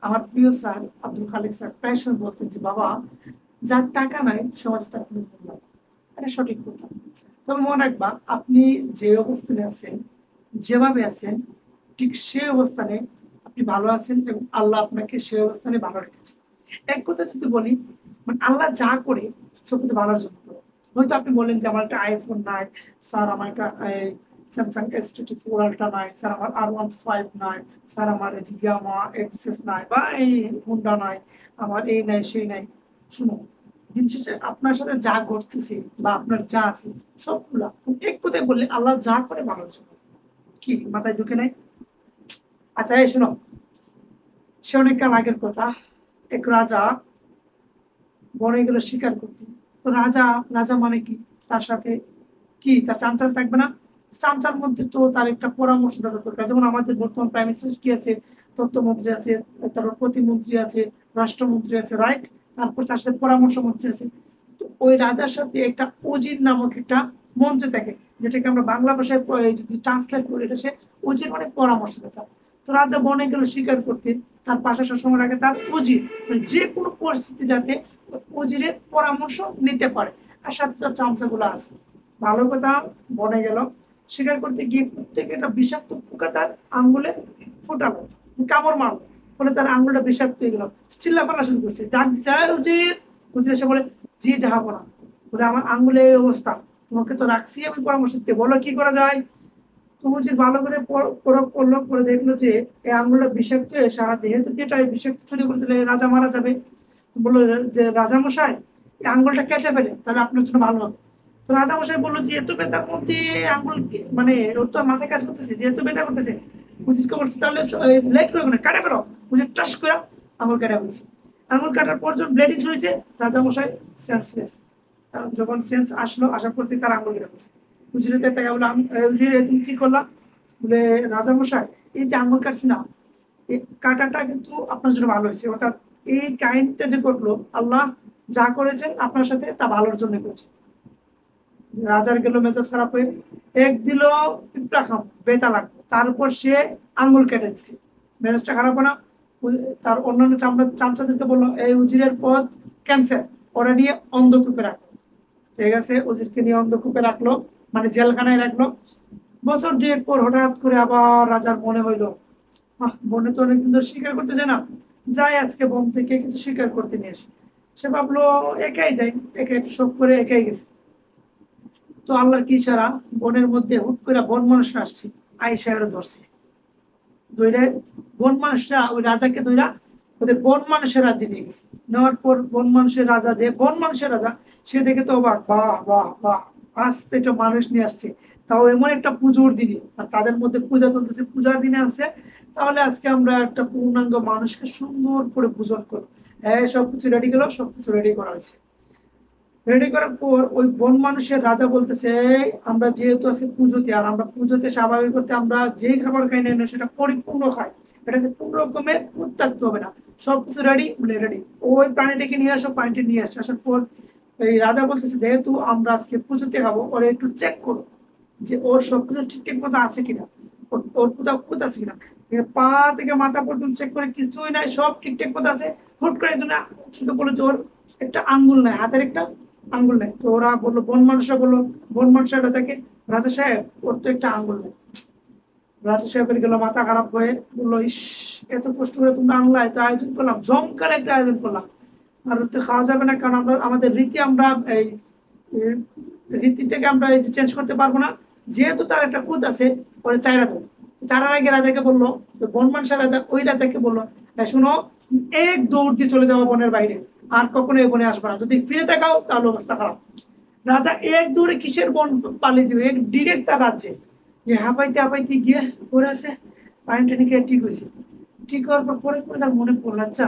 আমার প্রিয় স্যার আব্দুল খালিক স্যার প্রায় সময় বলতেন যে বাবা, যার টাকা নাই সমাজে তার কোনো মূল্য নাই। এটা সঠিক কথা। তবে মনে রাখবা, আপনি যে অবস্থানে আছেন, যেভাবে আছেন, ঠিক সেই অবস্থানে আপনি ভালো আছেন এবং আল্লাহ আপনাকে সেই অবস্থানে ভালো রেখেছে। এক কথা যদি বলি, মানে আল্লাহ যা করে সবকিছু ভালোর জন্য করে। হয়তো আপনি বলেন যে আমার একটা আইফোন নাই স্যার, আমার একটা স্যামসাং S24 আলট্রা নাই স্যার, আমার R15 নাই স্যার, আমার ইয়ামা এক্সেস নাই বা এই হুন্ডা নাই, আমার এই নাই সেই নাই। শুনো, দিন শেষে আপনার সাথে যা ঘটতেছে বা আপনার যা আছে সবগুলা এক কথায় বললে আল্লাহ যা করে ভালোর জন্য। কি মাথায় ঢুকে নাই? আচ্ছা, এই শোনো, সে অনেক কাল আগের কথা। এক রাজা বনে গেল শিকার করতে। তো রাজা, রাজা মানে কি, তার সাথে কি তার চামচার থাকবে না? চামচার মধ্যে তো তার একটা পরামর্শদাতা দরকার। যেমন আমাদের বর্তমান প্রাইম মিনিস্টার কি আছে, তথ্যমন্ত্রী আছে, তারপর প্রতিমন্ত্রী আছে, রাষ্ট্রমন্ত্রী আছে, রাইট? তারপর তার সাথে পরামর্শ মন্ত্রী আছে। তো ওই রাজার সাথে একটা উজির নামক একটা মন্ত্রী থাকে, যেটাকে আমরা বাংলা ভাষায় যদি ট্রান্সলেট করি, এটা সে উজির মানে পরামর্শদাতা। তো রাজা বনে গেল শিকার করতে, তার পাশে সবসময় রাখে তার উজির, মানে যে কোনো পরিস্থিতি যাতে উজিরের পরামর্শ নিতে পারে। আর সাথে তার চামচাগুলো আছে। ভালো কথা, বনে গেল শিকার করতে গিয়ে প্রত্যেকে একটা বিষাক্ত পোকা তার আঙ্গুলে ফোটালো, কামড় মারলো, ফলে তার আঙ্গুলটা বিষাক্ত হয়ে গেল। চিল্লাপাল্লা শুরু করছে, ডাক দিচ্ছে, "এই হুজুর!" হুজুর এসে বলে, "জি যাহাবো না।" বলে, "আমার আঙ্গুলে এই অবস্থা, তোমাকে তো রাখছি আমি পরামর্শ দিতে, বলো কি করা যায়?" তো হুজুর ভালো করে প্রয়োগ করলো, করে দেখলো যে এই আঙ্গুলটা বিষাক্ত হয়ে সারা দেহে যদি এটা বিষাক্ত ছড়িয়ে পড়ে তাহলে রাজা মারা যাবে। বললো যে, "রাজা মশাই, এই আঙ্গুলটা কেটে ফেলে, তাহলে আপনার জন্য ভালো হবে।" তো রাজা মশাই বললো যে, "এত ব্যথার মধ্যে আঙ্গুল মানে ওর তো মাথায় কাজ করতেছে, যে এত ব্যথা করতেছে।" হুজুরকে বলছে, "তাহলে লেট করে না, কাটে ফেলো।" হুজুর টাস করে আঙুল কেটে ফেলছে। আঙুল কাটার পর যখন ব্লিডিং শুরু হয়েছে, রাজা মশাই সেন্সলেস। যখন সেন্স আসলো, আসার পর থেকে তার আঙুল কেটে ফেলছে। হুজুরের টাকা বলে, হুজুর তুমি কি করলা? বলে, "রাজা মশাই, এই যে আঙুল কাটছি না, এই কাটাটা কিন্তু আপনার জন্য ভালো হয়েছে, অর্থাৎ এই কাইন্ডটা যে করলো, আল্লাহ যা করেছেন আপনার সাথে তা ভালোর জন্য করেছে।" রাজার গেল মেজাজ খারাপ হয়ে, এক দিল পিঁপড়া খাম, বেতা লাগলো, তার উপর সে আঙ্গুল কেটে দিচ্ছে। মেজাজটা খারাপ হয় না? তার অন্যান্য চামচাদেরকে বললো, এই উজিরের পদ ক্যান্সেল, ওরা নিয়ে অন্ধকূপে রাখলো। ঠিক আছে, উজিরকে নিয়ে অন্ধকূপে রাখলো, মানে জেলখানায় রাখলো। বছর দুয়েক পর হঠাৎ করে আবার রাজার মনে হইলো, বনে তো অনেকদিন ধরে শিকার করতে যায় না, যাই আজকে বন থেকে কিছু শিকার করতে নিয়ে আসি। সে ভাবলো একাই যাই, একা একটু শখ করে একাই গেছে। তো আল্লাহর কি ইশারা, বনের মধ্যে হুট করে বন মানুষ আসছে, আইসা ওরা ধরছে। ধইরা বন মানুষরা ওই রাজাকে ধইরা ওদের বন মানুষের রাজ্যে নিয়ে গেছে। নেওয়ার পর বন মানুষের রাজা, যে বন মানুষের রাজা, সে দেখে তো অবাক, বাহ বাহ বাহ, আজ তো একটা মানুষ নিয়ে আসছে, তাও এমন একটা পুজোর দিনে, আর তাদের মধ্যে পূজা চলতেছে, পূজার দিনে আসছে, তাহলে আজকে আমরা একটা পূর্ণাঙ্গ মানুষকে সুন্দর করে পূজন করবো। হ্যাঁ, সবকিছু রেডি গেল, সবকিছু রেডি করা হয়েছে। রেডি করার পর ওই বন মানুষের রাজা বলতেছে, আমরা যেহেতু আজকে পুজোতে, আর আমরা পুজোতে স্বাভাবিক করতে আমরা যেই খাবার খাই না সেটা পরিপূর্ণ খাই, এটাকে কোন রকমের উত্তাক্ত হবে না, সবকিছু রেডি, বলে রেডি। ওই প্রাণীটাকে নিয়ে আসো, প্রাণীটি নিয়ে আসছে। আসার পর এই রাজা বলতেছে, যেহেতু আমরা আজকে পুজোতে খাবো, ওরা একটু চেক করো যে ওর সবকিছু ঠিকঠাক মতো আছে কিনা, ওর কোথাও খুঁত আছে কিনা। পা থেকে মাথা পর্যন্ত চেক করে কিছুই নাই, সব ঠিকঠাক মতো আছে। হুট করে একজন ছোট বলে যে ওর একটা আঙ্গুল নাই, হাতের একটা আঙ্গুল নেই। তো ওরা বললো, বন মানুষরা বললো, বন মানুষরা তাকে, "রাজা সাহেব, ওর তো একটা আঙ্গুল নেই।" রাজা সাহেবের গেল মাথা খারাপ হয়ে, বললো, "ইস, এত কষ্ট করে তোমরা আনলা, এত আয়োজন করলাম, জমকার একটা আয়োজন করলাম, আর তো খাওয়া যাবে না, কারণ আমরা আমাদের রীতি, আমরা এই এই রীতিটাকে আমরা চেঞ্জ করতে পারবো না, যেহেতু তার একটা কুত আছে, ওরা চাইরা দেবো।" চারার আগে রাজাকে বললো, বন মানুষের রাজা ওই রাজাকে বললো, "শুনো, এক দৌড় দিয়ে চলে যাওয়া বনের বাইরে, আর কখনো এই বনে আসবে না, যদি ফিরে তাকাও তাহলে অবস্থা খারাপ।" রাজা এক দৌড়ে কিসের বন পালিয়ে দিবে, এক ডিরেক্ট তার রাজ্যে। হাঁপাইতে হাঁপাইতে গিয়ে পড়ে আছে, পানি টানি খেয়ে ঠিক হয়েছে। ঠিক হওয়ার পর পরে পরে তার মনে পড়লো, আচ্ছা,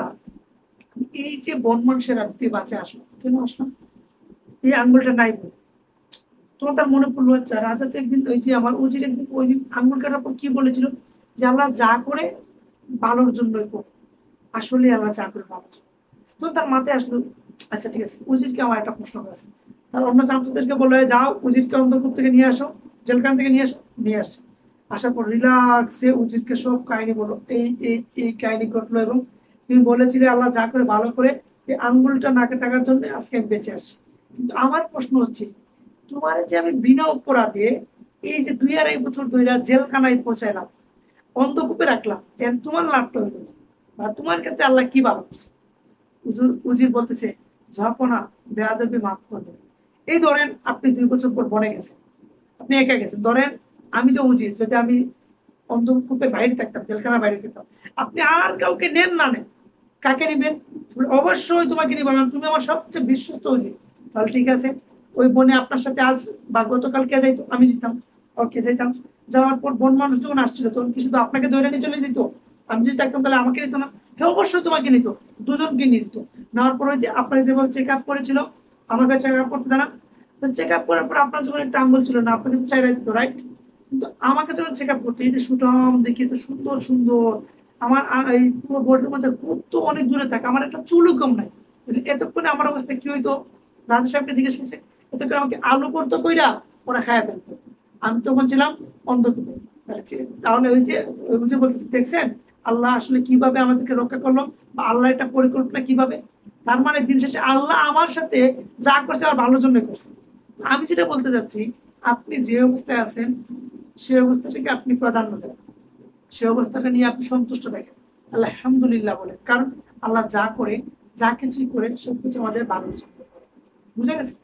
এই যে বন মানুষের রাজ্যে বাঁচে আসলো, কেন আসলাম, এই আঙ্গুলটা নাই বলে। তখন তার মনে পড়লো, আচ্ছা, রাজা তো একদিন ওই যে আমার উজির একদিন ওই দিন আঙ্গুল কাটার পর কি বলেছিল, যে আল্লাহ যা করে ভালোর জন্যই করে, আসলে আল্লাহ যা করে ভালোর জন্য। তখন তার মাথায় আসলো, আচ্ছা ঠিক আছে, উজিরকে আমার একটা প্রশ্ন করেছে। তার অন্য চামচাদেরকে বলে, যাও উজিরকে অন্তর্কূপ থেকে নিয়ে আসো, জেলখানা থেকে নিয়ে আসো। নিয়ে আসছে। আসার পর রিল্যাক্সে উজিরকে সব কাহিনী বলো, এই এই এই কাহিনী ঘটলো এবং তুমি বলেছিলে আল্লাহ যা করে ভালো করে, এই আঙ্গুলটা নাকে থাকার জন্য আজকে আমি বেঁচে আসছি। কিন্তু আমার প্রশ্ন হচ্ছে, তোমার যে আমি বিনা অপরাধে এই যে 2-2.5 বছর ধরে জেলখানায় পৌঁছাইলাম, অন্ধকূপে রাখলাম, এর তোমার লাভটা হইলো না? বা তোমার ক্ষেত্রে আল্লাহ কি ভালো করছে? উজির বলতেছে, ঝাপনা বেয়াদবি মাফ করবে। এই ধরেন আপনি 2 বছর পর বনে গেছেন, আপনি একা গেছেন। ধরেন আমি যে উজির, যদি আমি অন্ধকূপে বাইরে থাকতাম, জেলখানার বাইরে থাকতাম, আপনি আর কাউকে নেন না নেন, কাকে নিবেন? অবশ্যই তোমাকে নিবেন, কারণ তুমি আমার সবচেয়ে বিশ্বস্ত উজির। তাহলে ঠিক আছে, ওই বনে আপনার সাথে আজ বা গতকাল কে যাইতো? আমি যেতাম। ওকে যাইতাম। যাওয়ার পর বন মানুষ যখন আসছিল, তখন কি শুধু আপনাকে ধরে নিয়ে চলে দিত? আমি যদি থাকতাম তাহলে আমাকে নিত না? হ্যাঁ, অবশ্যই তোমাকে নিত। দুজনকে নিয়ে যেত। নেওয়ার পরে যে আপনাকে যেভাবে চেক আপ করেছিল, আমাকে চেক আপ করতে দেনা। চেক আপ করার পর আপনার যখন একটা আঙ্গুল ছিল না, আপনাকে তো চাইরাই দিত, রাইট? কিন্তু আমাকে যখন চেক আপ করতে, এই যে সুঠাম দেখি, তো সুন্দর সুন্দর, আমার এই পুরো বডির মধ্যে খুব তো অনেক দূরে থাকে, আমার একটা চুলও কম নাই। তাহলে এতক্ষণে আমার অবস্থা কি হইতো? রাজা সাহেবকে জিজ্ঞেস করছে, এতক্ষণ আমাকে আলু করতো কইরা ওরা খায়া ফেলতো। আমি তখন ছিলাম অন্ধকূপে। তাহলে ওই যে বলতেছে, দেখছেন আল্লাহ আসলে কিভাবে আমাদেরকে রক্ষা করলো, বা আল্লাহ একটা পরিকল্পনা কিভাবে। তার মানে দিন শেষে আল্লাহ আমার সাথে যা করছে আমার ভালোর জন্য করছে। আমি যেটা বলতে চাচ্ছি, আপনি যে অবস্থায় আছেন সে অবস্থাটাকে আপনি প্রাধান্য দেন, সে অবস্থাটা নিয়ে আপনি সন্তুষ্ট থাকেন, আলহামদুলিল্লাহ বলেন। কারণ আল্লাহ যা করে, যা কিছুই করে, সবকিছু আমাদের ভালোর জন্য করে। বুঝা গেছে?